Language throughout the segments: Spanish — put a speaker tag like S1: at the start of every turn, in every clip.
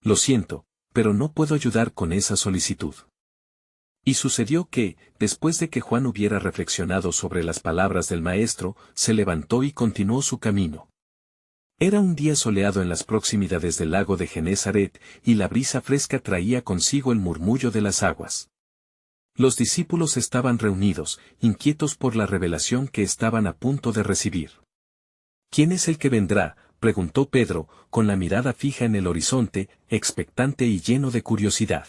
S1: Lo siento, pero no puedo ayudar con esa solicitud. Y sucedió que, después de que Juan hubiera reflexionado sobre las palabras del maestro, se levantó y continuó su camino. Era un día soleado en las proximidades del lago de Genesaret, y la brisa fresca traía consigo el murmullo de las aguas. Los discípulos estaban reunidos, inquietos por la revelación que estaban a punto de recibir. ¿Quién es el que vendrá?, preguntó Pedro, con la mirada fija en el horizonte, expectante y lleno de curiosidad.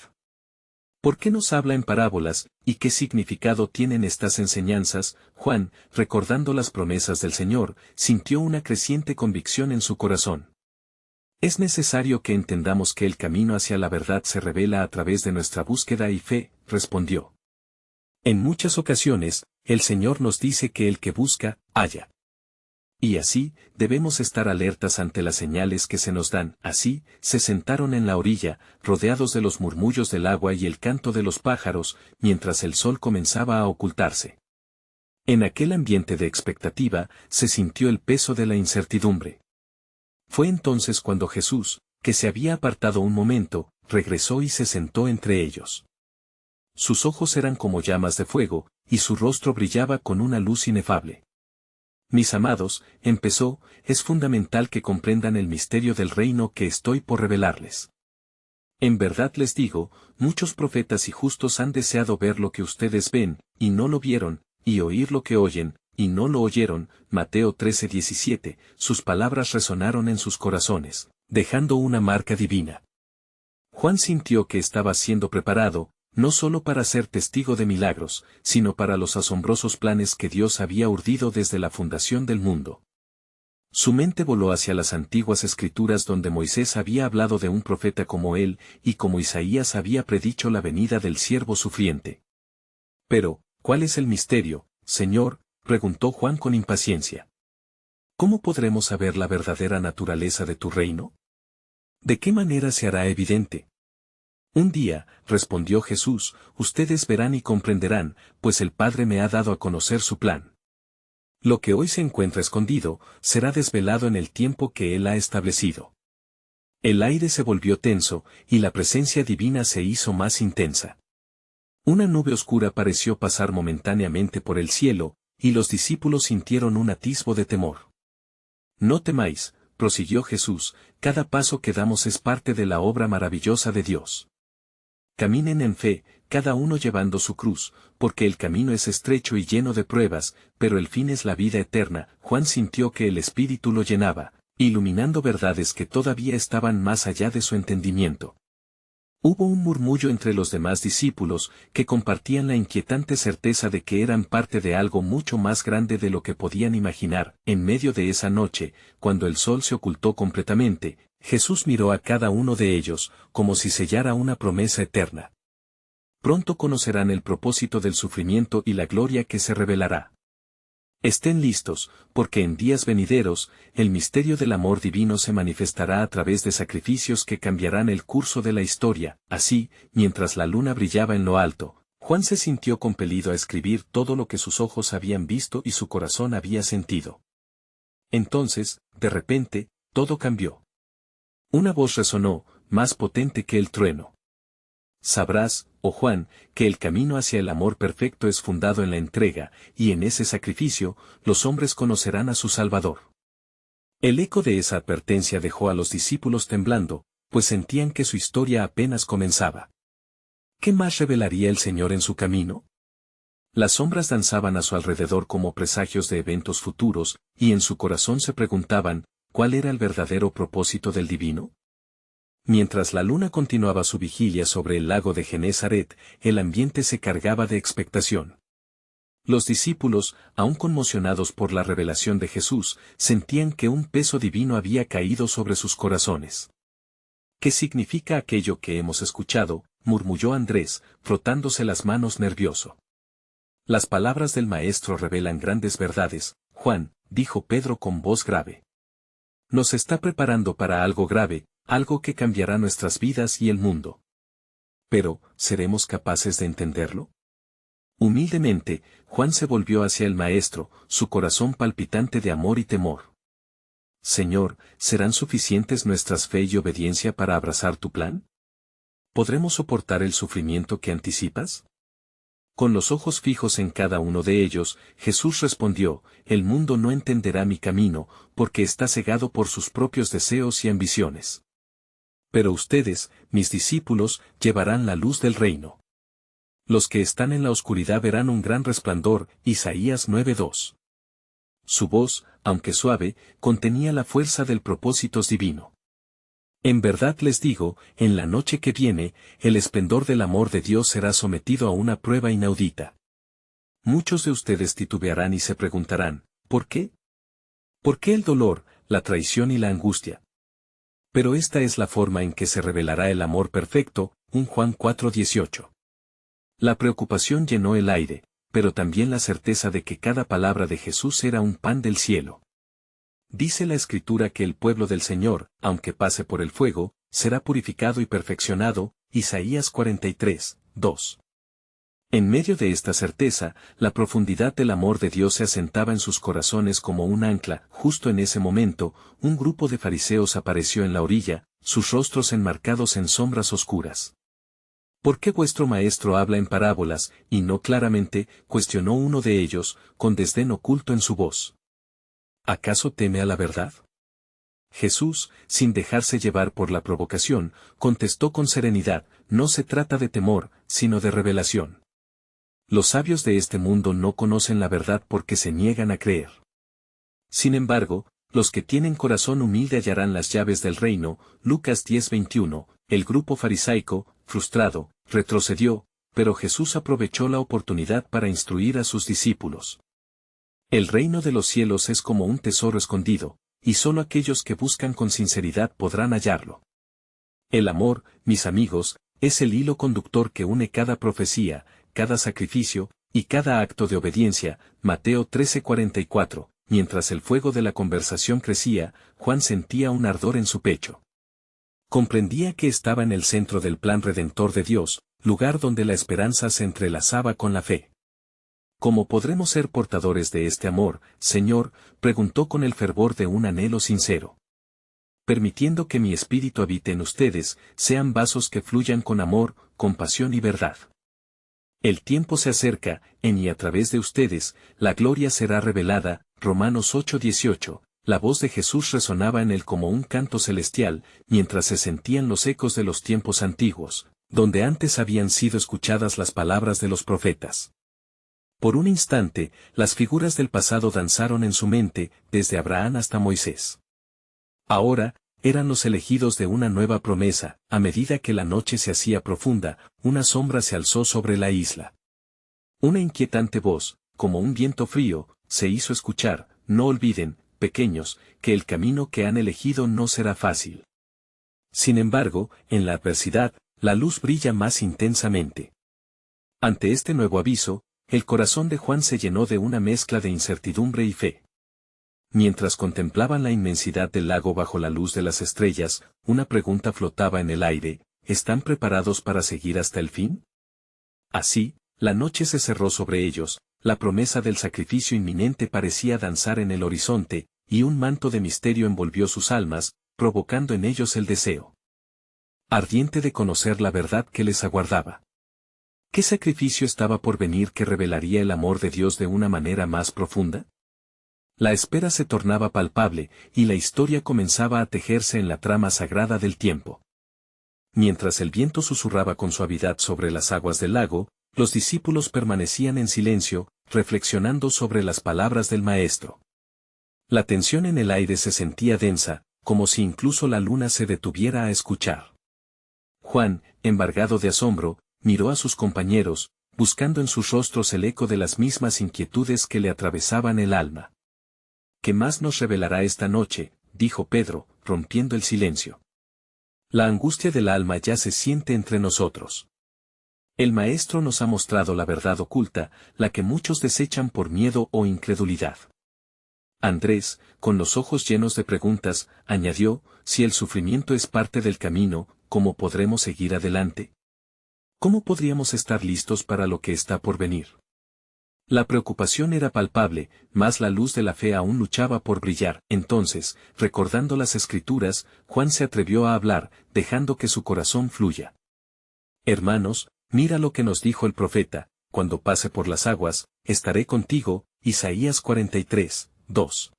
S1: ¿Por qué nos habla en parábolas, y qué significado tienen estas enseñanzas? Juan, recordando las promesas del Señor, sintió una creciente convicción en su corazón. Es necesario que entendamos que el camino hacia la verdad se revela a través de nuestra búsqueda y fe, respondió. En muchas ocasiones, el Señor nos dice que el que busca, halla. Y así, debemos estar alertas ante las señales que se nos dan. Así, se sentaron en la orilla, rodeados de los murmullos del agua y el canto de los pájaros, mientras el sol comenzaba a ocultarse. En aquel ambiente de expectativa, se sintió el peso de la incertidumbre. Fue entonces cuando Jesús, que se había apartado un momento, regresó y se sentó entre ellos. Sus ojos eran como llamas de fuego, y su rostro brillaba con una luz inefable. Mis amados, empezó, es fundamental que comprendan el misterio del reino que estoy por revelarles. En verdad les digo, muchos profetas y justos han deseado ver lo que ustedes ven, y no lo vieron, y oír lo que oyen, y no lo oyeron. Mateo 13:17, sus palabras resonaron en sus corazones, dejando una marca divina. Juan sintió que estaba siendo preparado, no solo para ser testigo de milagros, sino para los asombrosos planes que Dios había urdido desde la fundación del mundo. Su mente voló hacia las antiguas escrituras donde Moisés había hablado de un profeta como él, y como Isaías había predicho la venida del siervo sufriente. Pero, ¿cuál es el misterio, Señor?, preguntó Juan con impaciencia. ¿Cómo podremos saber la verdadera naturaleza de tu reino? ¿De qué manera se hará evidente? Un día, respondió Jesús, ustedes verán y comprenderán, pues el Padre me ha dado a conocer su plan. Lo que hoy se encuentra escondido, será desvelado en el tiempo que Él ha establecido. El aire se volvió tenso, y la presencia divina se hizo más intensa. Una nube oscura pareció pasar momentáneamente por el cielo, y los discípulos sintieron un atisbo de temor. No temáis, prosiguió Jesús, cada paso que damos es parte de la obra maravillosa de Dios. Caminen en fe, cada uno llevando su cruz, porque el camino es estrecho y lleno de pruebas, pero el fin es la vida eterna. Juan sintió que el Espíritu lo llenaba, iluminando verdades que todavía estaban más allá de su entendimiento. Hubo un murmullo entre los demás discípulos, que compartían la inquietante certeza de que eran parte de algo mucho más grande de lo que podían imaginar. En medio de esa noche, cuando el sol se ocultó completamente, Jesús miró a cada uno de ellos, como si sellara una promesa eterna. Pronto conocerán el propósito del sufrimiento y la gloria que se revelará. Estén listos, porque en días venideros, el misterio del amor divino se manifestará a través de sacrificios que cambiarán el curso de la historia. Así, mientras la luna brillaba en lo alto, Juan se sintió compelido a escribir todo lo que sus ojos habían visto y su corazón había sentido. Entonces, de repente, todo cambió. Una voz resonó, más potente que el trueno. Sabrás, oh Juan, que el camino hacia el amor perfecto es fundado en la entrega, y en ese sacrificio, los hombres conocerán a su Salvador. El eco de esa advertencia dejó a los discípulos temblando, pues sentían que su historia apenas comenzaba. ¿Qué más revelaría el Señor en su camino? Las sombras danzaban a su alrededor como presagios de eventos futuros, y en su corazón se preguntaban, ¿cuál era el verdadero propósito del divino? Mientras la luna continuaba su vigilia sobre el lago de Genesaret, el ambiente se cargaba de expectación. Los discípulos, aún conmocionados por la revelación de Jesús, sentían que un peso divino había caído sobre sus corazones. ¿Qué significa aquello que hemos escuchado?, murmulló Andrés, frotándose las manos nervioso. Las palabras del Maestro revelan grandes verdades, Juan, dijo Pedro con voz grave. Nos está preparando para algo grave, algo que cambiará nuestras vidas y el mundo. Pero, ¿seremos capaces de entenderlo? Humildemente, Juan se volvió hacia el Maestro, su corazón palpitante de amor y temor. Señor, ¿serán suficientes nuestras fe y obediencia para abrazar tu plan? ¿Podremos soportar el sufrimiento que anticipas? Con los ojos fijos en cada uno de ellos, Jesús respondió, el mundo no entenderá mi camino, porque está cegado por sus propios deseos y ambiciones. Pero ustedes, mis discípulos, llevarán la luz del reino. Los que están en la oscuridad verán un gran resplandor, Isaías 9:2. Su voz, aunque suave, contenía la fuerza del propósito divino. En verdad les digo, en la noche que viene, el esplendor del amor de Dios será sometido a una prueba inaudita. Muchos de ustedes titubearán y se preguntarán, ¿por qué? ¿Por qué el dolor, la traición y la angustia? Pero esta es la forma en que se revelará el amor perfecto, 1 Juan 4:18. La preocupación llenó el aire, pero también la certeza de que cada palabra de Jesús era un pan del cielo. Dice la Escritura que el pueblo del Señor, aunque pase por el fuego, será purificado y perfeccionado, Isaías 43:2. En medio de esta certeza, la profundidad del amor de Dios se asentaba en sus corazones como un ancla. Justo en ese momento, un grupo de fariseos apareció en la orilla, sus rostros enmarcados en sombras oscuras. ¿Por qué vuestro maestro habla en parábolas, y no claramente?, cuestionó uno de ellos, con desdén oculto en su voz. ¿Acaso teme a la verdad? Jesús, sin dejarse llevar por la provocación, contestó con serenidad, no se trata de temor, sino de revelación. Los sabios de este mundo no conocen la verdad porque se niegan a creer. Sin embargo, los que tienen corazón humilde hallarán las llaves del reino, Lucas 10:21, el grupo farisaico, frustrado, retrocedió, pero Jesús aprovechó la oportunidad para instruir a sus discípulos. El reino de los cielos es como un tesoro escondido, y solo aquellos que buscan con sinceridad podrán hallarlo. El amor, mis amigos, es el hilo conductor que une cada profecía, cada sacrificio, y cada acto de obediencia, Mateo 13:44, mientras el fuego de la conversación crecía, Juan sentía un ardor en su pecho. Comprendía que estaba en el centro del plan redentor de Dios, lugar donde la esperanza se entrelazaba con la fe. ¿Cómo podremos ser portadores de este amor, Señor?, preguntó con el fervor de un anhelo sincero. Permitiendo que mi espíritu habite en ustedes, sean vasos que fluyan con amor, compasión y verdad. El tiempo se acerca, en y a través de ustedes, la gloria será revelada, Romanos 8:18. La voz de Jesús resonaba en él como un canto celestial, mientras se sentían los ecos de los tiempos antiguos, donde antes habían sido escuchadas las palabras de los profetas. Por un instante, las figuras del pasado danzaron en su mente, desde Abraham hasta Moisés. Ahora, eran los elegidos de una nueva promesa. A medida que la noche se hacía profunda, una sombra se alzó sobre la isla. Una inquietante voz, como un viento frío, se hizo escuchar, no olviden, pequeños, que el camino que han elegido no será fácil. Sin embargo, en la adversidad, la luz brilla más intensamente. Ante este nuevo aviso, el corazón de Juan se llenó de una mezcla de incertidumbre y fe. Mientras contemplaban la inmensidad del lago bajo la luz de las estrellas, una pregunta flotaba en el aire, ¿están preparados para seguir hasta el fin? Así, la noche se cerró sobre ellos, la promesa del sacrificio inminente parecía danzar en el horizonte, y un manto de misterio envolvió sus almas, provocando en ellos el deseo ardiente de conocer la verdad que les aguardaba. ¿Qué sacrificio estaba por venir que revelaría el amor de Dios de una manera más profunda? La espera se tornaba palpable, y la historia comenzaba a tejerse en la trama sagrada del tiempo. Mientras el viento susurraba con suavidad sobre las aguas del lago, los discípulos permanecían en silencio, reflexionando sobre las palabras del Maestro. La tensión en el aire se sentía densa, como si incluso la luna se detuviera a escuchar. Juan, embargado de asombro, miró a sus compañeros, buscando en sus rostros el eco de las mismas inquietudes que le atravesaban el alma. ¿Qué más nos revelará esta noche?, dijo Pedro, rompiendo el silencio. La angustia del alma ya se siente entre nosotros. El Maestro nos ha mostrado la verdad oculta, la que muchos desechan por miedo o incredulidad. Andrés, con los ojos llenos de preguntas, añadió, si el sufrimiento es parte del camino, ¿cómo podremos seguir adelante? ¿Cómo podríamos estar listos para lo que está por venir? La preocupación era palpable, mas la luz de la fe aún luchaba por brillar. Entonces, recordando las Escrituras, Juan se atrevió a hablar, dejando que su corazón fluya. Hermanos, mira lo que nos dijo el profeta: cuando pase por las aguas, estaré contigo. Isaías 43, 2.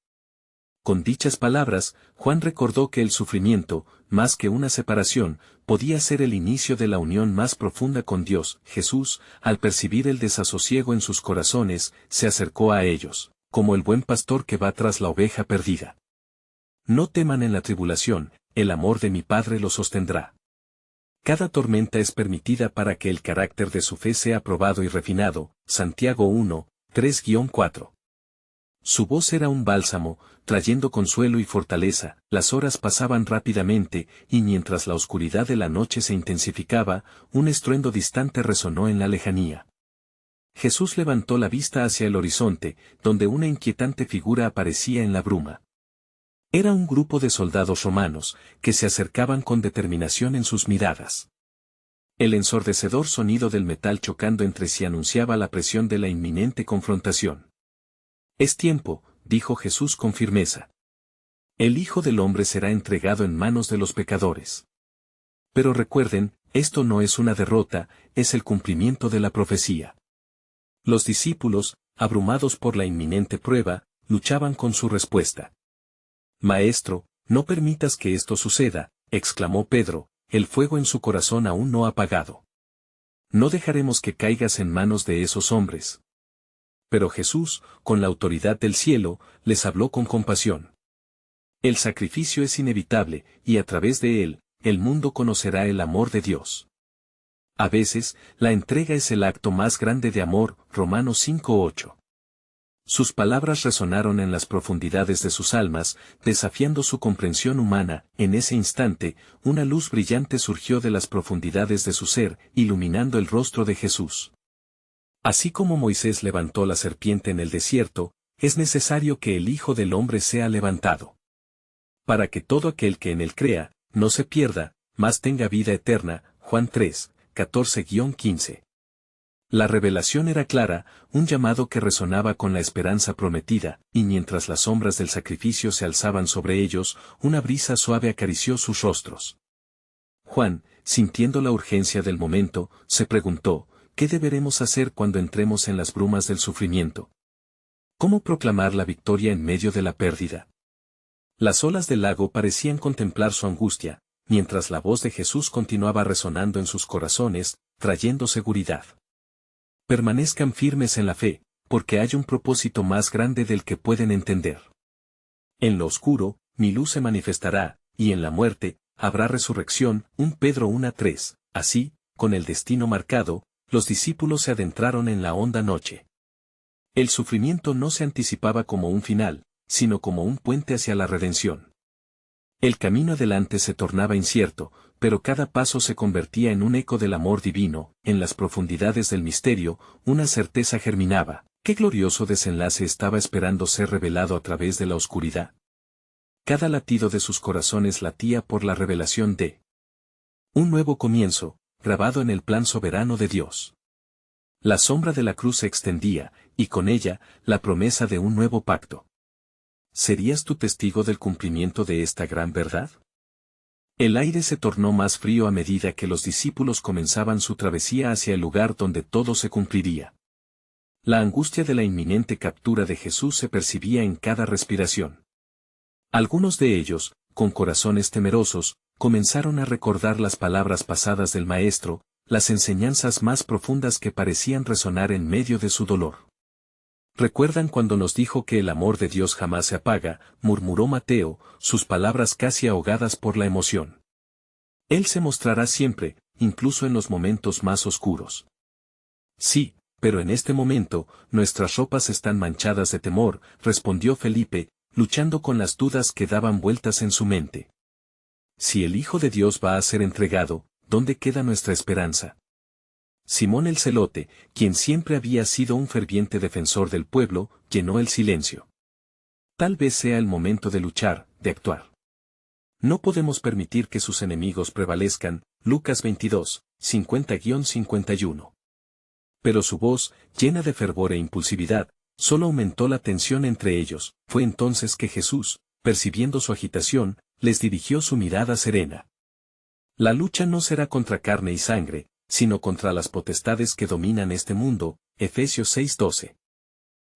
S1: Con dichas palabras, Juan recordó que el sufrimiento, más que una separación, podía ser el inicio de la unión más profunda con Dios. Jesús, al percibir el desasosiego en sus corazones, se acercó a ellos, como el buen pastor que va tras la oveja perdida. No teman en la tribulación, el amor de mi Padre los sostendrá. Cada tormenta es permitida para que el carácter de su fe sea probado y refinado. Santiago 1, 3-4. Su voz era un bálsamo, trayendo consuelo y fortaleza. Las horas pasaban rápidamente, y mientras la oscuridad de la noche se intensificaba, un estruendo distante resonó en la lejanía. Jesús levantó la vista hacia el horizonte, donde una inquietante figura aparecía en la bruma. Era un grupo de soldados romanos, que se acercaban con determinación en sus miradas. El ensordecedor sonido del metal chocando entre sí anunciaba la presión de la inminente confrontación. Es tiempo, dijo Jesús con firmeza. El Hijo del Hombre será entregado en manos de los pecadores. Pero recuerden, esto no es una derrota, es el cumplimiento de la profecía. Los discípulos, abrumados por la inminente prueba, luchaban con su respuesta. Maestro, no permitas que esto suceda, exclamó Pedro, el fuego en su corazón aún no apagado. No dejaremos que caigas en manos de esos hombres. Pero Jesús, con la autoridad del cielo, les habló con compasión. El sacrificio es inevitable, y a través de él, el mundo conocerá el amor de Dios. A veces, la entrega es el acto más grande de amor. Romanos 5:8. Sus palabras resonaron en las profundidades de sus almas, desafiando su comprensión humana. En ese instante, una luz brillante surgió de las profundidades de su ser, iluminando el rostro de Jesús. Así como Moisés levantó la serpiente en el desierto, es necesario que el Hijo del Hombre sea levantado. Para que todo aquel que en él crea, no se pierda, mas tenga vida eterna. Juan 3, 14-15. La revelación era clara, un llamado que resonaba con la esperanza prometida, y mientras las sombras del sacrificio se alzaban sobre ellos, una brisa suave acarició sus rostros. Juan, sintiendo la urgencia del momento, se preguntó: ¿qué deberemos hacer cuando entremos en las brumas del sufrimiento? ¿Cómo proclamar la victoria en medio de la pérdida? Las olas del lago parecían contemplar su angustia, mientras la voz de Jesús continuaba resonando en sus corazones, trayendo seguridad. Permanezcan firmes en la fe, porque hay un propósito más grande del que pueden entender. En lo oscuro, mi luz se manifestará, y en la muerte, habrá resurrección. 1 Pedro 1:3. Así, con el destino marcado, los discípulos se adentraron en la honda noche. El sufrimiento no se anticipaba como un final, sino como un puente hacia la redención. El camino adelante se tornaba incierto, pero cada paso se convertía en un eco del amor divino. En las profundidades del misterio, una certeza germinaba: qué glorioso desenlace estaba esperando ser revelado a través de la oscuridad. Cada latido de sus corazones latía por la revelación de un nuevo comienzo, grabado en el plan soberano de Dios. La sombra de la cruz se extendía, y con ella, la promesa de un nuevo pacto. ¿Serías tú testigo del cumplimiento de esta gran verdad? El aire se tornó más frío a medida que los discípulos comenzaban su travesía hacia el lugar donde todo se cumpliría. La angustia de la inminente captura de Jesús se percibía en cada respiración. Algunos de ellos, con corazones temerosos, comenzaron a recordar las palabras pasadas del Maestro, las enseñanzas más profundas que parecían resonar en medio de su dolor. ¿Recuerdan cuando nos dijo que el amor de Dios jamás se apaga?, murmuró Mateo, sus palabras casi ahogadas por la emoción. Él se mostrará siempre, incluso en los momentos más oscuros. Sí, pero en este momento, nuestras ropas están manchadas de temor, respondió Felipe, luchando con las dudas que daban vueltas en su mente. Si el Hijo de Dios va a ser entregado, ¿dónde queda nuestra esperanza? Simón el Celote, quien siempre había sido un ferviente defensor del pueblo, llenó el silencio. Tal vez sea el momento de luchar, de actuar. No podemos permitir que sus enemigos prevalezcan. Lucas 22, 50-51. Pero su voz, llena de fervor e impulsividad, solo aumentó la tensión entre ellos. Fue entonces que Jesús, percibiendo su agitación, les dirigió su mirada serena. La lucha no será contra carne y sangre, sino contra las potestades que dominan este mundo. Efesios 6:12.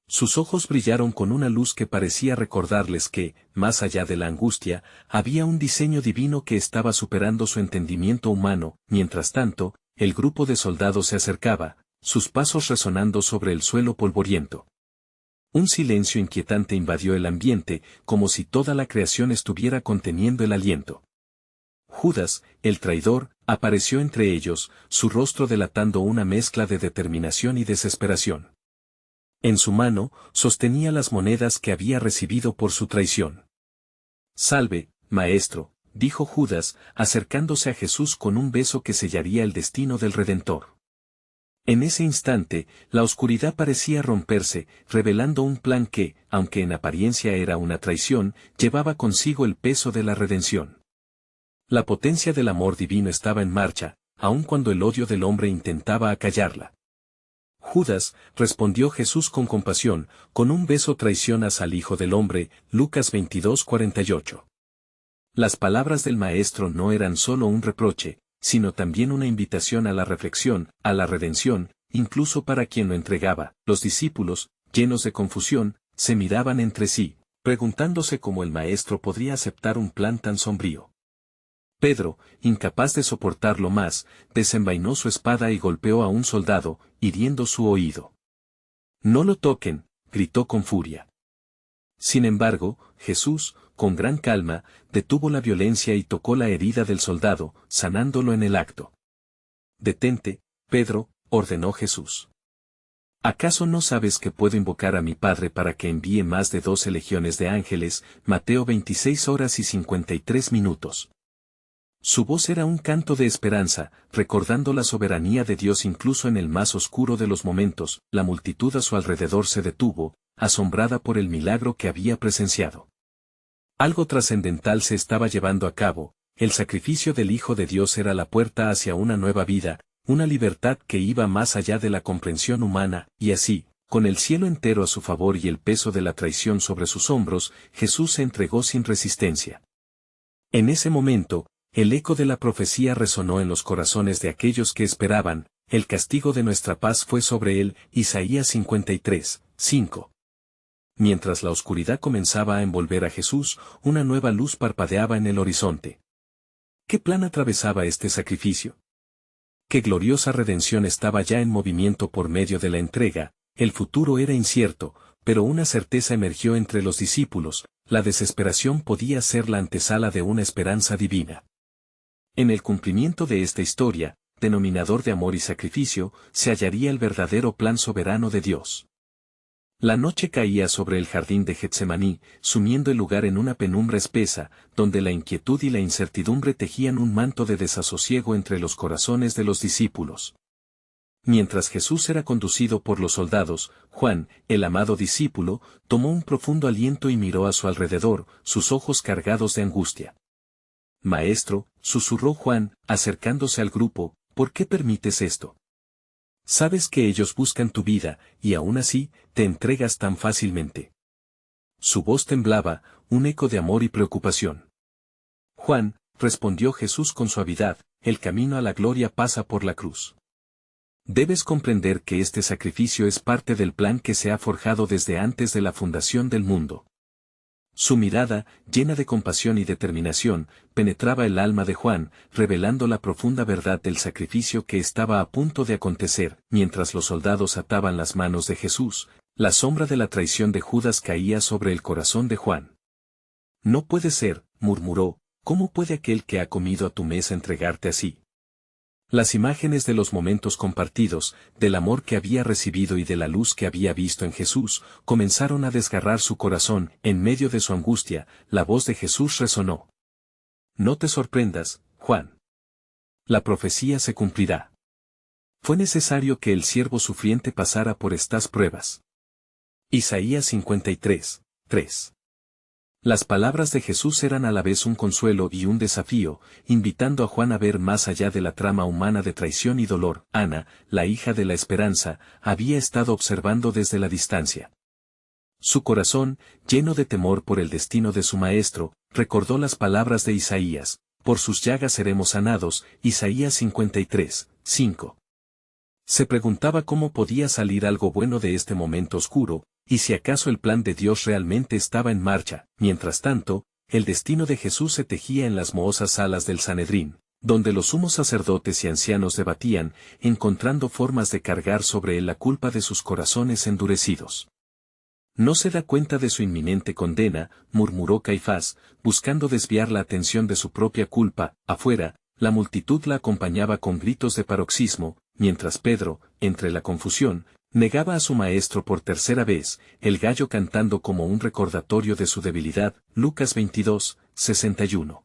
S1: Sus ojos brillaron con una luz que parecía recordarles que, más allá de la angustia, había un diseño divino que estaba superando su entendimiento humano. Mientras tanto, el grupo de soldados se acercaba, sus pasos resonando sobre el suelo polvoriento. Un silencio inquietante invadió el ambiente, como si toda la creación estuviera conteniendo el aliento. Judas, el traidor, apareció entre ellos, su rostro delatando una mezcla de determinación y desesperación. En su mano, sostenía las monedas que había recibido por su traición. «Salve, maestro», dijo Judas, acercándose a Jesús con un beso que sellaría el destino del Redentor. En ese instante, la oscuridad parecía romperse, revelando un plan que, aunque en apariencia era una traición, llevaba consigo el peso de la redención. La potencia del amor divino estaba en marcha, aun cuando el odio del hombre intentaba acallarla. Judas, respondió Jesús con compasión, con un beso traicionas al Hijo del Hombre. Lucas 22:48. Las palabras del Maestro no eran solo un reproche, sino también una invitación a la reflexión, a la redención, incluso para quien lo entregaba. Los discípulos, llenos de confusión, se miraban entre sí, preguntándose cómo el Maestro podría aceptar un plan tan sombrío. Pedro, incapaz de soportarlo más, desenvainó su espada y golpeó a un soldado, hiriendo su oído. «No lo toquen», gritó con furia. Sin embargo, Jesús, con gran calma, detuvo la violencia y tocó la herida del soldado, sanándolo en el acto. «Detente, Pedro», ordenó Jesús. «¿Acaso no sabes que puedo invocar a mi Padre para que envíe más de 12 legiones de ángeles?» Mateo 26:53. Su voz era un canto de esperanza, recordando la soberanía de Dios incluso en el más oscuro de los momentos. La multitud a su alrededor se detuvo, asombrada por el milagro que había presenciado. Algo trascendental se estaba llevando a cabo, el sacrificio del Hijo de Dios era la puerta hacia una nueva vida, una libertad que iba más allá de la comprensión humana, y así, con el cielo entero a su favor y el peso de la traición sobre sus hombros, Jesús se entregó sin resistencia. En ese momento, el eco de la profecía resonó en los corazones de aquellos que esperaban: «El castigo de nuestra paz fue sobre él». Isaías 53:5. Mientras la oscuridad comenzaba a envolver a Jesús, una nueva luz parpadeaba en el horizonte. ¿Qué plan atravesaba este sacrificio? ¿Qué gloriosa redención estaba ya en movimiento por medio de la entrega? El futuro era incierto, pero una certeza emergió entre los discípulos: la desesperación podía ser la antesala de una esperanza divina. En el cumplimiento de esta historia, denominador de amor y sacrificio, se hallaría el verdadero plan soberano de Dios. La noche caía sobre el jardín de Getsemaní, sumiendo el lugar en una penumbra espesa, donde la inquietud y la incertidumbre tejían un manto de desasosiego entre los corazones de los discípulos. Mientras Jesús era conducido por los soldados, Juan, el amado discípulo, tomó un profundo aliento y miró a su alrededor, sus ojos cargados de angustia. «Maestro», susurró Juan, acercándose al grupo, «¿por qué permites esto? Sabes que ellos buscan tu vida, y aún así, te entregas tan fácilmente». Su voz temblaba, un eco de amor y preocupación. «Juan», respondió Jesús con suavidad, «el camino a la gloria pasa por la cruz. Debes comprender que este sacrificio es parte del plan que se ha forjado desde antes de la fundación del mundo». Su mirada, llena de compasión y determinación, penetraba el alma de Juan, revelando la profunda verdad del sacrificio que estaba a punto de acontecer. Mientras los soldados ataban las manos de Jesús, la sombra de la traición de Judas caía sobre el corazón de Juan. «No puede ser», murmuró, «¿cómo puede aquel que ha comido a tu mesa entregarte así?». Las imágenes de los momentos compartidos, del amor que había recibido y de la luz que había visto en Jesús, comenzaron a desgarrar su corazón. En medio de su angustia, la voz de Jesús resonó: «No te sorprendas, Juan. La profecía se cumplirá. Fue necesario que el siervo sufriente pasara por estas pruebas». Isaías 53:3. Las palabras de Jesús eran a la vez un consuelo y un desafío, invitando a Juan a ver más allá de la trama humana de traición y dolor. Ana, la hija de la esperanza, había estado observando desde la distancia. Su corazón, lleno de temor por el destino de su maestro, recordó las palabras de Isaías: por sus llagas seremos sanados, Isaías 53, 5. Se preguntaba cómo podía salir algo bueno de este momento oscuro, y si acaso el plan de Dios realmente estaba en marcha. Mientras tanto, el destino de Jesús se tejía en las mohosas salas del Sanedrín, donde los sumos sacerdotes y ancianos debatían, encontrando formas de cargar sobre él la culpa de sus corazones endurecidos. No se da cuenta de su inminente condena, murmuró Caifás, buscando desviar la atención de su propia culpa. Afuera, la multitud la acompañaba con gritos de paroxismo, mientras Pedro, entre la confusión, negaba a su maestro por tercera vez, el gallo cantando como un recordatorio de su debilidad. Lucas 22, 61.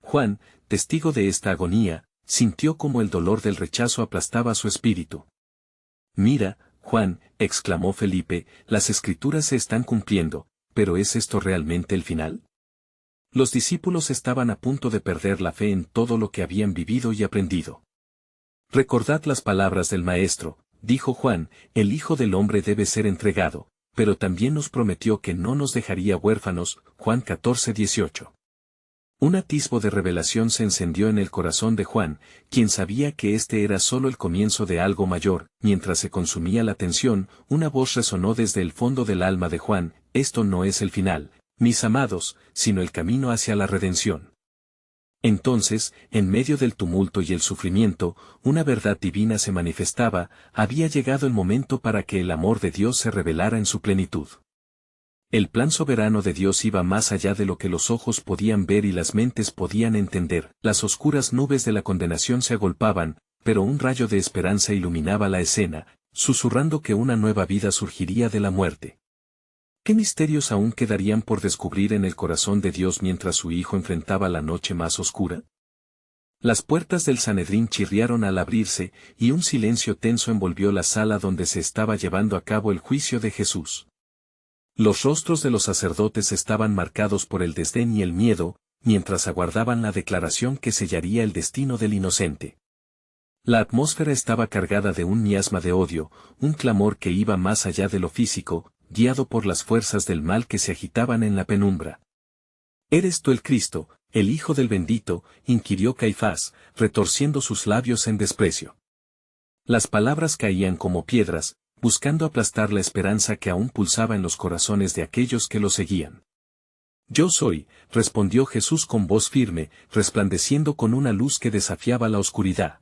S1: Juan, testigo de esta agonía, sintió como el dolor del rechazo aplastaba su espíritu. Mira, Juan, exclamó Felipe, las escrituras se están cumpliendo, pero ¿es esto realmente el final? Los discípulos estaban a punto de perder la fe en todo lo que habían vivido y aprendido. Recordad las palabras del Maestro, dijo Juan, el Hijo del Hombre debe ser entregado, pero también nos prometió que no nos dejaría huérfanos. Juan 14, 18. Un atisbo de revelación se encendió en el corazón de Juan, quien sabía que este era solo el comienzo de algo mayor. Mientras se consumía la tensión, una voz resonó desde el fondo del alma de Juan: esto no es el final, mis amados, sino el camino hacia la redención. Entonces, en medio del tumulto y el sufrimiento, una verdad divina se manifestaba: había llegado el momento para que el amor de Dios se revelara en su plenitud. El plan soberano de Dios iba más allá de lo que los ojos podían ver y las mentes podían entender. Las oscuras nubes de la condenación se agolpaban, pero un rayo de esperanza iluminaba la escena, susurrando que una nueva vida surgiría de la muerte. ¿Qué misterios aún quedarían por descubrir en el corazón de Dios mientras su Hijo enfrentaba la noche más oscura? Las puertas del Sanedrín chirriaron al abrirse, y un silencio tenso envolvió la sala donde se estaba llevando a cabo el juicio de Jesús. Los rostros de los sacerdotes estaban marcados por el desdén y el miedo, mientras aguardaban la declaración que sellaría el destino del inocente. La atmósfera estaba cargada de un miasma de odio, un clamor que iba más allá de lo físico, guiado por las fuerzas del mal que se agitaban en la penumbra. ¿Eres tú el Cristo, el Hijo del Bendito?, inquirió Caifás, retorciendo sus labios en desprecio. Las palabras caían como piedras, buscando aplastar la esperanza que aún pulsaba en los corazones de aquellos que lo seguían. Yo soy, respondió Jesús con voz firme, resplandeciendo con una luz que desafiaba la oscuridad.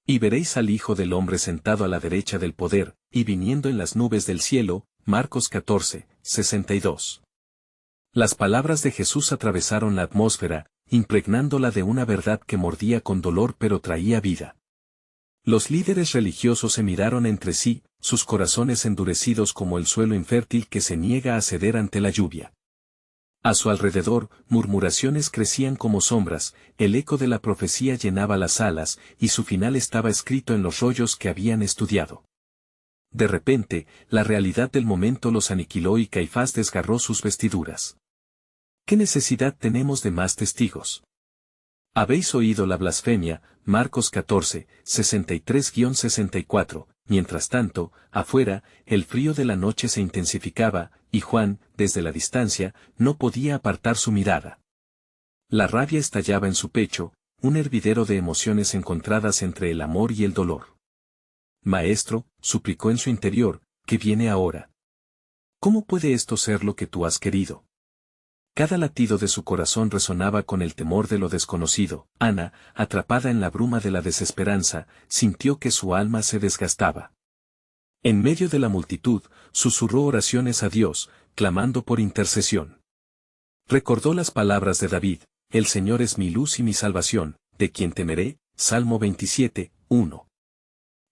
S1: Y veréis al Hijo del Hombre sentado a la derecha del poder, y viniendo en las nubes del cielo. Marcos 14, 62. Las palabras de Jesús atravesaron la atmósfera, impregnándola de una verdad que mordía con dolor pero traía vida. Los líderes religiosos se miraron entre sí, sus corazones endurecidos como el suelo infértil que se niega a ceder ante la lluvia. A su alrededor, murmuraciones crecían como sombras, el eco de la profecía llenaba las salas, y su final estaba escrito en los rollos que habían estudiado. De repente, la realidad del momento los aniquiló y Caifás desgarró sus vestiduras. ¿Qué necesidad tenemos de más testigos? Habéis oído la blasfemia. Marcos 14, 63-64. Mientras tanto, afuera, el frío de la noche se intensificaba, y Juan, desde la distancia, no podía apartar su mirada. La rabia estallaba en su pecho, un hervidero de emociones encontradas entre el amor y el dolor. Maestro, suplicó en su interior, ¿qué viene ahora? ¿Cómo puede esto ser lo que tú has querido? Cada latido de su corazón resonaba con el temor de lo desconocido. Ana, atrapada en la bruma de la desesperanza, sintió que su alma se desgastaba. En medio de la multitud, susurró oraciones a Dios, clamando por intercesión. Recordó las palabras de David: el Señor es mi luz y mi salvación, ¿de quién temeré? Salmo 27, 1.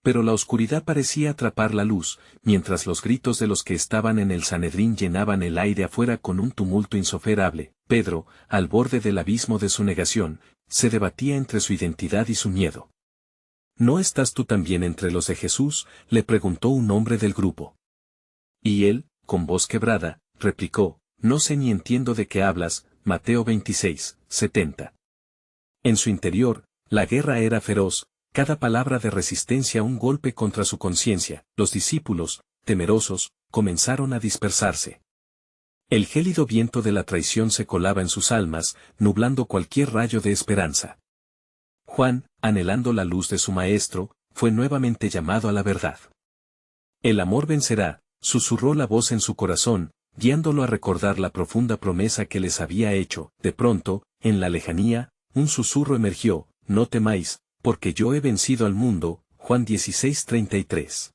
S1: Pero la oscuridad parecía atrapar la luz, mientras los gritos de los que estaban en el Sanedrín llenaban el aire afuera con un tumulto insofrable. Pedro, al borde del abismo de su negación, se debatía entre su identidad y su miedo. ¿No estás tú también entre los de Jesús?, le preguntó un hombre del grupo. Y él, con voz quebrada, replicó: no sé ni entiendo de qué hablas, Mateo 26, 70. En su interior, la guerra era feroz, cada palabra de resistencia un golpe contra su conciencia. Los discípulos, temerosos, comenzaron a dispersarse. El gélido viento de la traición se colaba en sus almas, nublando cualquier rayo de esperanza. Juan, anhelando la luz de su maestro, fue nuevamente llamado a la verdad. El amor vencerá, susurró la voz en su corazón, guiándolo a recordar la profunda promesa que les había hecho. De pronto, en la lejanía, un susurro emergió: no temáis, porque yo he vencido al mundo. Juan 16:33.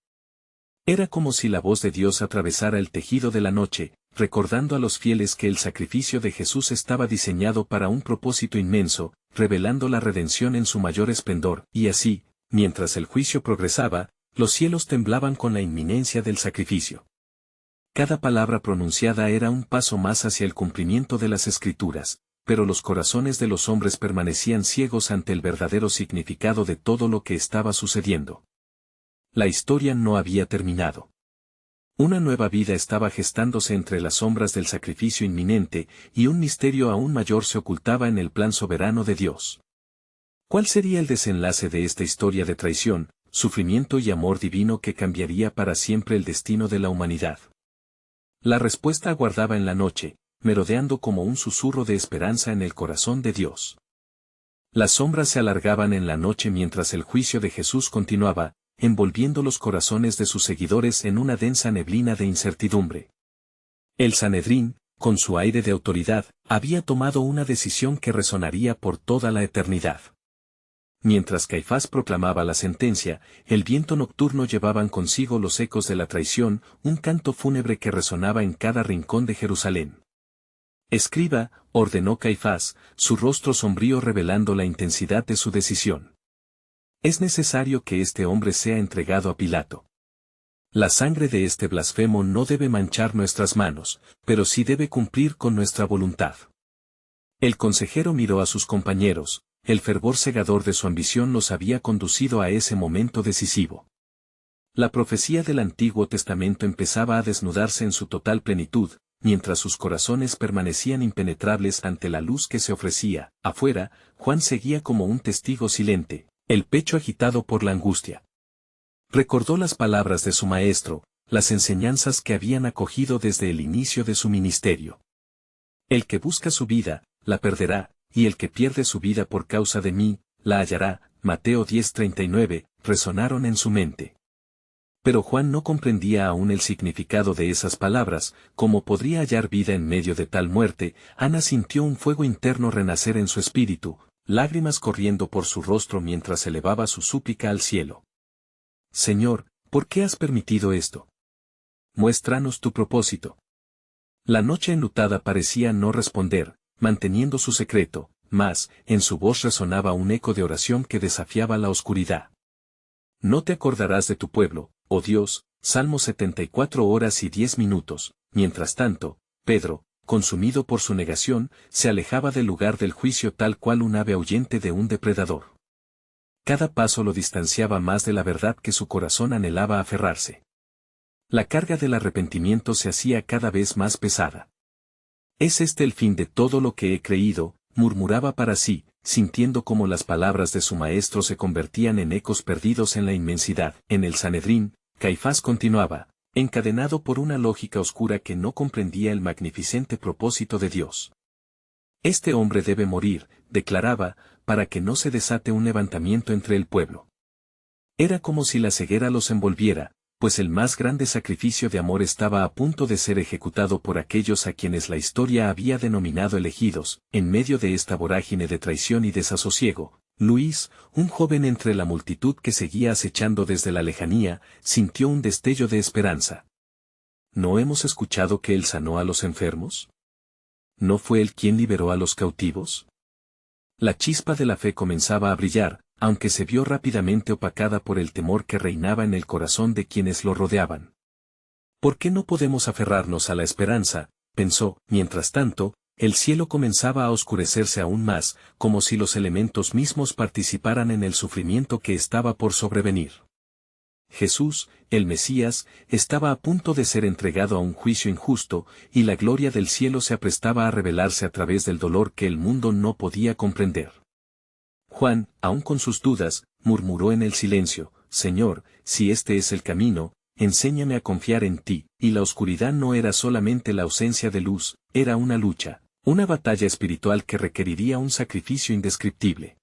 S1: Era como si la voz de Dios atravesara el tejido de la noche, recordando a los fieles que el sacrificio de Jesús estaba diseñado para un propósito inmenso, revelando la redención en su mayor esplendor. Y así, mientras el juicio progresaba, los cielos temblaban con la inminencia del sacrificio. Cada palabra pronunciada era un paso más hacia el cumplimiento de las Escrituras, pero los corazones de los hombres permanecían ciegos ante el verdadero significado de todo lo que estaba sucediendo. La historia no había terminado. Una nueva vida estaba gestándose entre las sombras del sacrificio inminente, y un misterio aún mayor se ocultaba en el plan soberano de Dios. ¿Cuál sería el desenlace de esta historia de traición, sufrimiento y amor divino que cambiaría para siempre el destino de la humanidad? La respuesta aguardaba en la noche, merodeando como un susurro de esperanza en el corazón de Dios. Las sombras se alargaban en la noche mientras el juicio de Jesús continuaba, envolviendo los corazones de sus seguidores en una densa neblina de incertidumbre. El Sanedrín, con su aire de autoridad, había tomado una decisión que resonaría por toda la eternidad. Mientras Caifás proclamaba la sentencia, el viento nocturno llevaban consigo los ecos de la traición, un canto fúnebre que resonaba en cada rincón de Jerusalén. Escriba, ordenó Caifás, su rostro sombrío revelando la intensidad de su decisión. Es necesario que este hombre sea entregado a Pilato. La sangre de este blasfemo no debe manchar nuestras manos, pero sí debe cumplir con nuestra voluntad. El consejero miró a sus compañeros, el fervor cegador de su ambición los había conducido a ese momento decisivo. La profecía del Antiguo Testamento empezaba a desnudarse en su total plenitud, mientras sus corazones permanecían impenetrables ante la luz que se ofrecía. Afuera, Juan seguía como un testigo silente, el pecho agitado por la angustia. Recordó las palabras de su maestro, las enseñanzas que habían acogido desde el inicio de su ministerio. El que busca su vida, la perderá, y el que pierde su vida por causa de mí, la hallará. Mateo 10:39, resonaron en su mente. Pero Juan no comprendía aún el significado de esas palabras. ¿Cómo podría hallar vida en medio de tal muerte? Ana sintió un fuego interno renacer en su espíritu, lágrimas corriendo por su rostro mientras elevaba su súplica al cielo. Señor, ¿por qué has permitido esto? Muéstranos tu propósito. La noche enlutada parecía no responder, manteniendo su secreto, mas, en su voz resonaba un eco de oración que desafiaba la oscuridad. No te acordarás de tu pueblo, oh Dios. Salmo 74 horas y 10 minutos. Mientras tanto, Pedro, consumido por su negación, se alejaba del lugar del juicio tal cual un ave ahuyente de un depredador. Cada paso lo distanciaba más de la verdad que su corazón anhelaba aferrarse. La carga del arrepentimiento se hacía cada vez más pesada. ¿Es este el fin de todo lo que he creído?, murmuraba para sí, sintiendo como las palabras de su maestro se convertían en ecos perdidos en la inmensidad. En el Sanedrín, Caifás continuaba, encadenado por una lógica oscura que no comprendía el magnificente propósito de Dios. Este hombre debe morir, declaraba, para que no se desate un levantamiento entre el pueblo. Era como si la ceguera los envolviera, pues el más grande sacrificio de amor estaba a punto de ser ejecutado por aquellos a quienes la historia había denominado elegidos. En medio de esta vorágine de traición y desasosiego, Luis, un joven entre la multitud que seguía acechando desde la lejanía, sintió un destello de esperanza. ¿No hemos escuchado que él sanó a los enfermos? ¿No fue él quien liberó a los cautivos? La chispa de la fe comenzaba a brillar, aunque se vio rápidamente opacada por el temor que reinaba en el corazón de quienes lo rodeaban. ¿Por qué no podemos aferrarnos a la esperanza?, pensó. Mientras tanto, el cielo comenzaba a oscurecerse aún más, como si los elementos mismos participaran en el sufrimiento que estaba por sobrevenir. Jesús, el Mesías, estaba a punto de ser entregado a un juicio injusto, y la gloria del cielo se aprestaba a revelarse a través del dolor que el mundo no podía comprender. Juan, aun con sus dudas, murmuró en el silencio: Señor, si este es el camino, enséñame a confiar en ti. Y la oscuridad no era solamente la ausencia de luz, era una lucha, una batalla espiritual que requeriría un sacrificio indescriptible.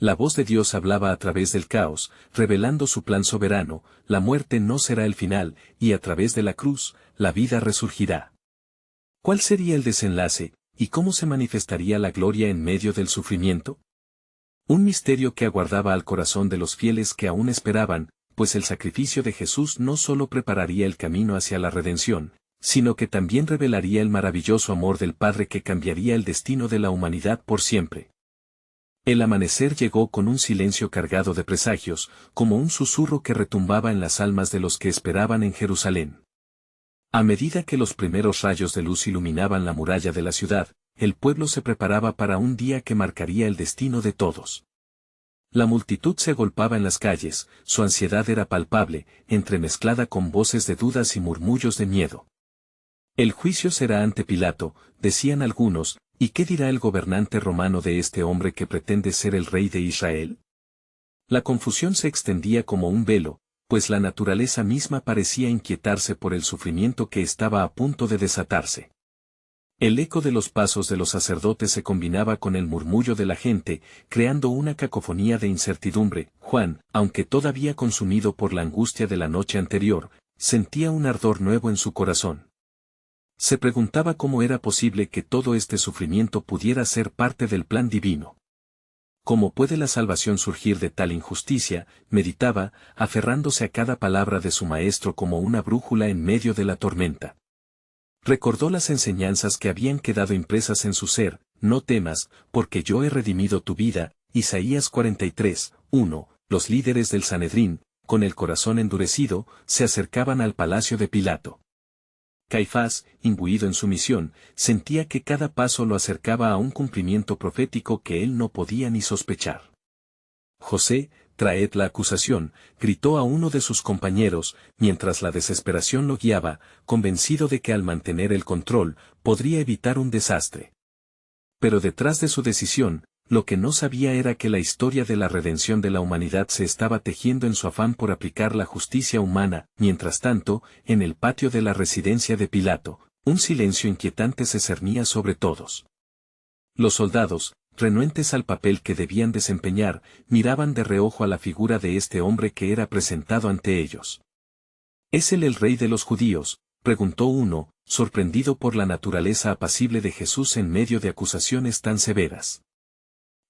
S1: La voz de Dios hablaba a través del caos, revelando su plan soberano: la muerte no será el final, y a través de la cruz, la vida resurgirá. ¿Cuál sería el desenlace, y cómo se manifestaría la gloria en medio del sufrimiento? Un misterio que aguardaba al corazón de los fieles que aún esperaban, pues el sacrificio de Jesús no solo prepararía el camino hacia la redención, sino que también revelaría el maravilloso amor del Padre que cambiaría el destino de la humanidad por siempre. El amanecer llegó con un silencio cargado de presagios, como un susurro que retumbaba en las almas de los que esperaban en Jerusalén. A medida que los primeros rayos de luz iluminaban la muralla de la ciudad, el pueblo se preparaba para un día que marcaría el destino de todos. La multitud se agolpaba en las calles, su ansiedad era palpable, entremezclada con voces de dudas y murmullos de miedo. El juicio será ante Pilato, decían algunos, ¿y qué dirá el gobernante romano de este hombre que pretende ser el rey de Israel? La confusión se extendía como un velo, pues la naturaleza misma parecía inquietarse por el sufrimiento que estaba a punto de desatarse. El eco de los pasos de los sacerdotes se combinaba con el murmullo de la gente, creando una cacofonía de incertidumbre. Juan, aunque todavía consumido por la angustia de la noche anterior, sentía un ardor nuevo en su corazón. Se preguntaba cómo era posible que todo este sufrimiento pudiera ser parte del plan divino. ¿Cómo puede la salvación surgir de tal injusticia?, meditaba, aferrándose a cada palabra de su maestro como una brújula en medio de la tormenta. Recordó las enseñanzas que habían quedado impresas en su ser: no temas, porque yo he redimido tu vida. Isaías 43, 1. Los líderes del Sanedrín, con el corazón endurecido, se acercaban al palacio de Pilato. Caifás, imbuido en su misión, sentía que cada paso lo acercaba a un cumplimiento profético que él no podía ni sospechar. José, traed la acusación, gritó a uno de sus compañeros, mientras la desesperación lo guiaba, convencido de que al mantener el control, podría evitar un desastre. Pero detrás de su decisión, lo que no sabía era que la historia de la redención de la humanidad se estaba tejiendo en su afán por aplicar la justicia humana. Mientras tanto, en el patio de la residencia de Pilato, un silencio inquietante se cernía sobre todos. Los soldados, renuentes al papel que debían desempeñar, miraban de reojo a la figura de este hombre que era presentado ante ellos. ¿Es él el rey de los judíos?, preguntó uno, sorprendido por la naturaleza apacible de Jesús en medio de acusaciones tan severas.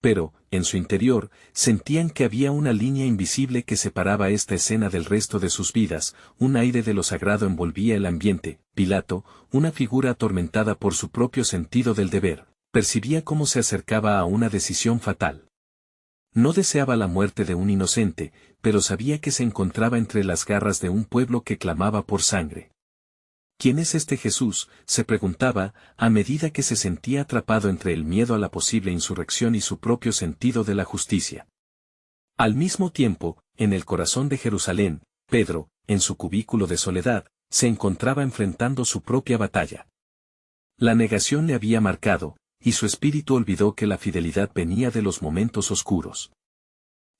S1: Pero, en su interior, sentían que había una línea invisible que separaba esta escena del resto de sus vidas. Un aire de lo sagrado envolvía el ambiente. Pilato, una figura atormentada por su propio sentido del deber, percibía cómo se acercaba a una decisión fatal. No deseaba la muerte de un inocente, pero sabía que se encontraba entre las garras de un pueblo que clamaba por sangre. ¿Quién es este Jesús?, se preguntaba, a medida que se sentía atrapado entre el miedo a la posible insurrección y su propio sentido de la justicia. Al mismo tiempo, en el corazón de Jerusalén, Pedro, en su cubículo de soledad, se encontraba enfrentando su propia batalla. La negación le había marcado, y su espíritu olvidó que la fidelidad venía de los momentos oscuros.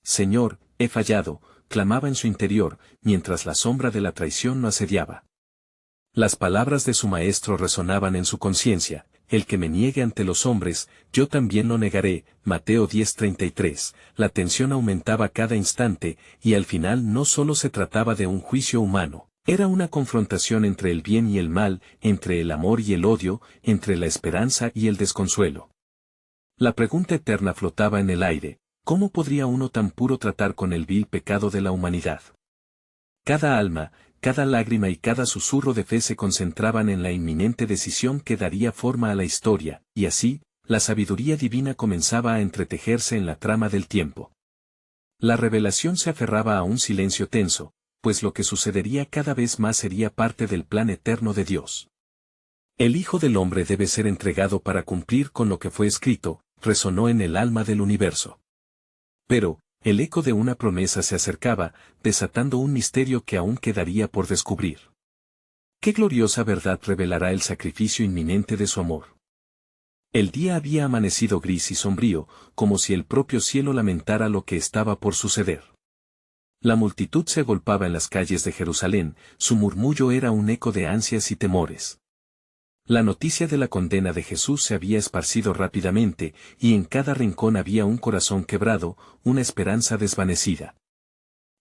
S1: Señor, he fallado, clamaba en su interior, mientras la sombra de la traición lo asediaba. Las palabras de su maestro resonaban en su conciencia: el que me niegue ante los hombres, yo también lo negaré. Mateo 10:33. La tensión aumentaba cada instante, y al final no solo se trataba de un juicio humano, era una confrontación entre el bien y el mal, entre el amor y el odio, entre la esperanza y el desconsuelo. La pregunta eterna flotaba en el aire: ¿cómo podría uno tan puro tratar con el vil pecado de la humanidad? Cada alma, cada lágrima y cada susurro de fe se concentraban en la inminente decisión que daría forma a la historia, y así, la sabiduría divina comenzaba a entretejerse en la trama del tiempo. La revelación se aferraba a un silencio tenso, pues lo que sucedería cada vez más sería parte del plan eterno de Dios. El Hijo del Hombre debe ser entregado para cumplir con lo que fue escrito, resonó en el alma del universo. Pero, El eco de una promesa se acercaba, desatando un misterio que aún quedaría por descubrir. ¿Qué gloriosa verdad revelará el sacrificio inminente de su amor? El día había amanecido gris y sombrío, como si el propio cielo lamentara lo que estaba por suceder. La multitud se agolpaba en las calles de Jerusalén, su murmullo era un eco de ansias y temores. La noticia de la condena de Jesús se había esparcido rápidamente, y en cada rincón había un corazón quebrado, una esperanza desvanecida.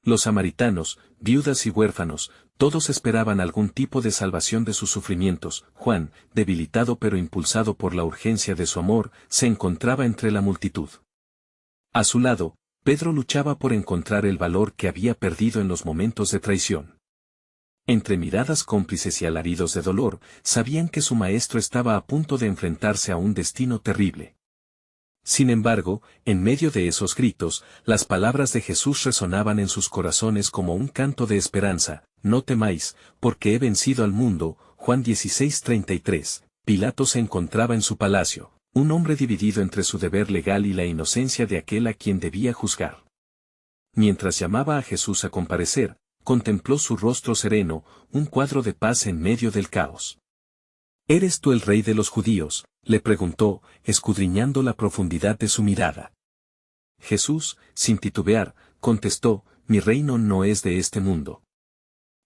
S1: Los samaritanos, viudas y huérfanos, todos esperaban algún tipo de salvación de sus sufrimientos. Juan, debilitado pero impulsado por la urgencia de su amor, se encontraba entre la multitud. A su lado, Pedro luchaba por encontrar el valor que había perdido en los momentos de traición. Entre miradas cómplices y alaridos de dolor, sabían que su maestro estaba a punto de enfrentarse a un destino terrible. Sin embargo, en medio de esos gritos, las palabras de Jesús resonaban en sus corazones como un canto de esperanza: no temáis, porque he vencido al mundo. Juan 16:33. Pilato se encontraba en su palacio, un hombre dividido entre su deber legal y la inocencia de aquel a quien debía juzgar. Mientras llamaba a Jesús a comparecer, contempló su rostro sereno, un cuadro de paz en medio del caos. ¿Eres tú el rey de los judíos?, le preguntó, escudriñando la profundidad de su mirada. Jesús, sin titubear, contestó: mi reino no es de este mundo.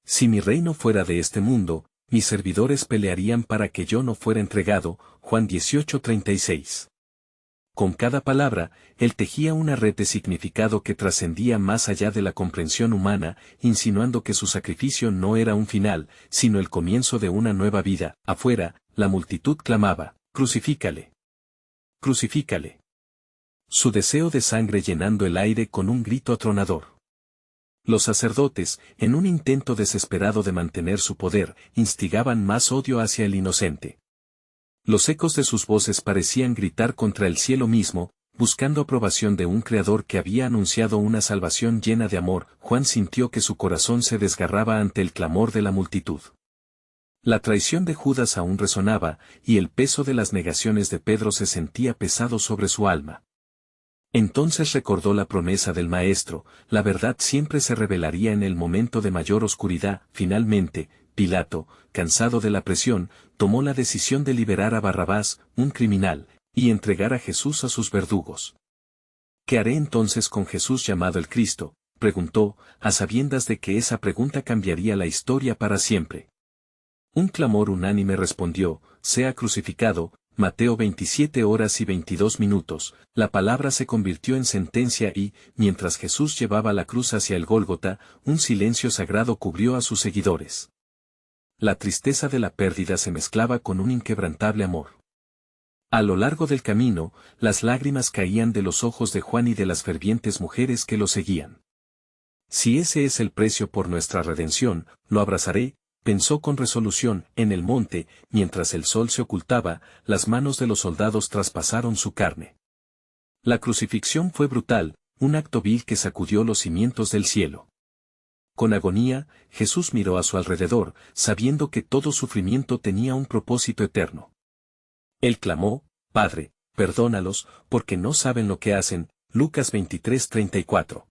S1: Si mi reino fuera de este mundo, mis servidores pelearían para que yo no fuera entregado. Juan 18:36. Con cada palabra, él tejía una red de significado que trascendía más allá de la comprensión humana, insinuando que su sacrificio no era un final, sino el comienzo de una nueva vida. Afuera, la multitud clamaba: crucifícale. Crucifícale. Su deseo de sangre llenando el aire con un grito atronador. Los sacerdotes, en un intento desesperado de mantener su poder, instigaban más odio hacia el inocente. Los ecos de sus voces parecían gritar contra el cielo mismo, buscando aprobación de un creador que había anunciado una salvación llena de amor. Juan sintió que su corazón se desgarraba ante el clamor de la multitud. La traición de Judas aún resonaba, y el peso de las negaciones de Pedro se sentía pesado sobre su alma. Entonces recordó la promesa del Maestro: la verdad siempre se revelaría en el momento de mayor oscuridad. Finalmente, Pilato, cansado de la presión, tomó la decisión de liberar a Barrabás, un criminal, y entregar a Jesús a sus verdugos. ¿Qué haré entonces con Jesús llamado el Cristo?, preguntó, a sabiendas de que esa pregunta cambiaría la historia para siempre. Un clamor unánime respondió: sea crucificado. Mateo 27:22. La palabra se convirtió en sentencia y, mientras Jesús llevaba la cruz hacia el Gólgota, un silencio sagrado cubrió a sus seguidores. La tristeza de la pérdida se mezclaba con un inquebrantable amor. A lo largo del camino, las lágrimas caían de los ojos de Juan y de las fervientes mujeres que lo seguían. Si ese es el precio por nuestra redención, lo abrazaré, pensó con resolución. En el monte, mientras el sol se ocultaba, las manos de los soldados traspasaron su carne. La crucifixión fue brutal, un acto vil que sacudió los cimientos del cielo. Con agonía, Jesús miró a su alrededor, sabiendo que todo sufrimiento tenía un propósito eterno. Él clamó: Padre, perdónalos, porque no saben lo que hacen. Lucas 23:34.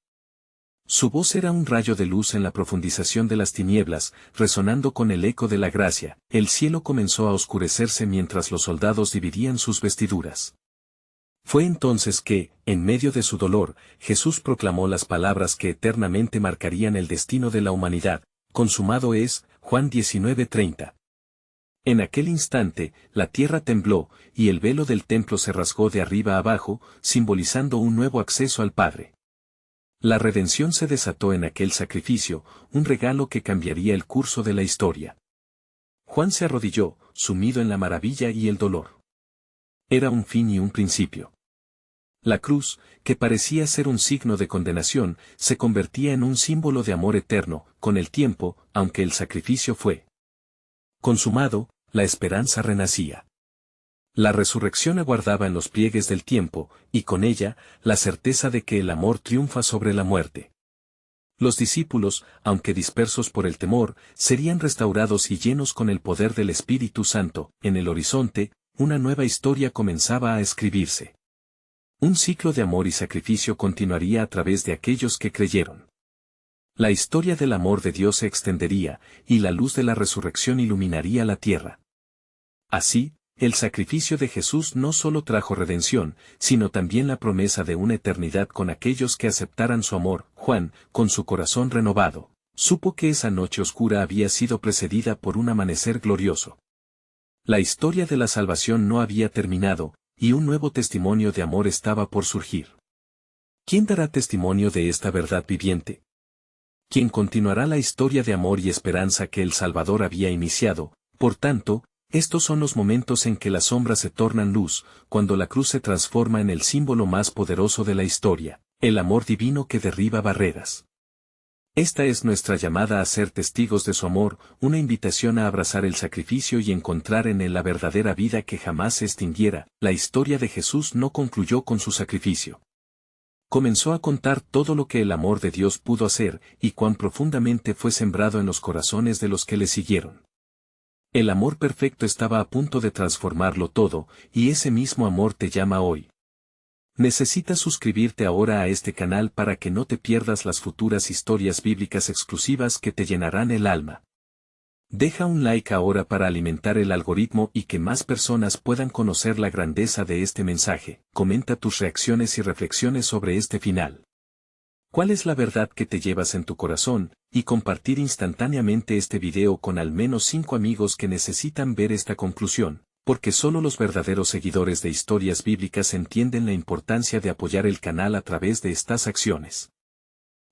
S1: Su voz era un rayo de luz en la profundización de las tinieblas, resonando con el eco de la gracia. El cielo comenzó a oscurecerse mientras los soldados dividían sus vestiduras. Fue entonces que, en medio de su dolor, Jesús proclamó las palabras que eternamente marcarían el destino de la humanidad: consumado es. Juan 19:30. En aquel instante, la tierra tembló, y el velo del templo se rasgó de arriba a abajo, simbolizando un nuevo acceso al Padre. La redención se desató en aquel sacrificio, un regalo que cambiaría el curso de la historia. Juan se arrodilló, sumido en la maravilla y el dolor. Era un fin y un principio. La cruz, que parecía ser un signo de condenación, se convertía en un símbolo de amor eterno. Con el tiempo, aunque el sacrificio fue consumado, la esperanza renacía. La resurrección aguardaba en los pliegues del tiempo, y con ella, la certeza de que el amor triunfa sobre la muerte. Los discípulos, aunque dispersos por el temor, serían restaurados y llenos con el poder del Espíritu Santo. En el horizonte, una nueva historia comenzaba a escribirse. Un ciclo de amor y sacrificio continuaría a través de aquellos que creyeron. La historia del amor de Dios se extendería, y la luz de la resurrección iluminaría la tierra. Así, el sacrificio de Jesús no solo trajo redención, sino también la promesa de una eternidad con aquellos que aceptaran su amor. Juan, con su corazón renovado, supo que esa noche oscura había sido precedida por un amanecer glorioso. La historia de la salvación no había terminado, y un nuevo testimonio de amor estaba por surgir. ¿Quién dará testimonio de esta verdad viviente? ¿Quién continuará la historia de amor y esperanza que el Salvador había iniciado? Por tanto, estos son los momentos en que las sombras se tornan luz, cuando la cruz se transforma en el símbolo más poderoso de la historia, el amor divino que derriba barreras. Esta es nuestra llamada a ser testigos de su amor, una invitación a abrazar el sacrificio y encontrar en él la verdadera vida que jamás se extinguiera. La historia de Jesús no concluyó con su sacrificio. Comenzó a contar todo lo que el amor de Dios pudo hacer y cuán profundamente fue sembrado en los corazones de los que le siguieron. El amor perfecto estaba a punto de transformarlo todo, y ese mismo amor te llama hoy. Necesitas suscribirte ahora a este canal para que no te pierdas las futuras historias bíblicas exclusivas que te llenarán el alma. Deja un like ahora para alimentar el algoritmo y que más personas puedan conocer la grandeza de este mensaje. Comenta tus reacciones y reflexiones sobre este final. ¿Cuál es la verdad que te llevas en tu corazón? Y compartir instantáneamente este video con al menos 5 amigos que necesitan ver esta conclusión, porque solo los verdaderos seguidores de historias bíblicas entienden la importancia de apoyar el canal a través de estas acciones.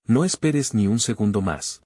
S1: No esperes ni un segundo más.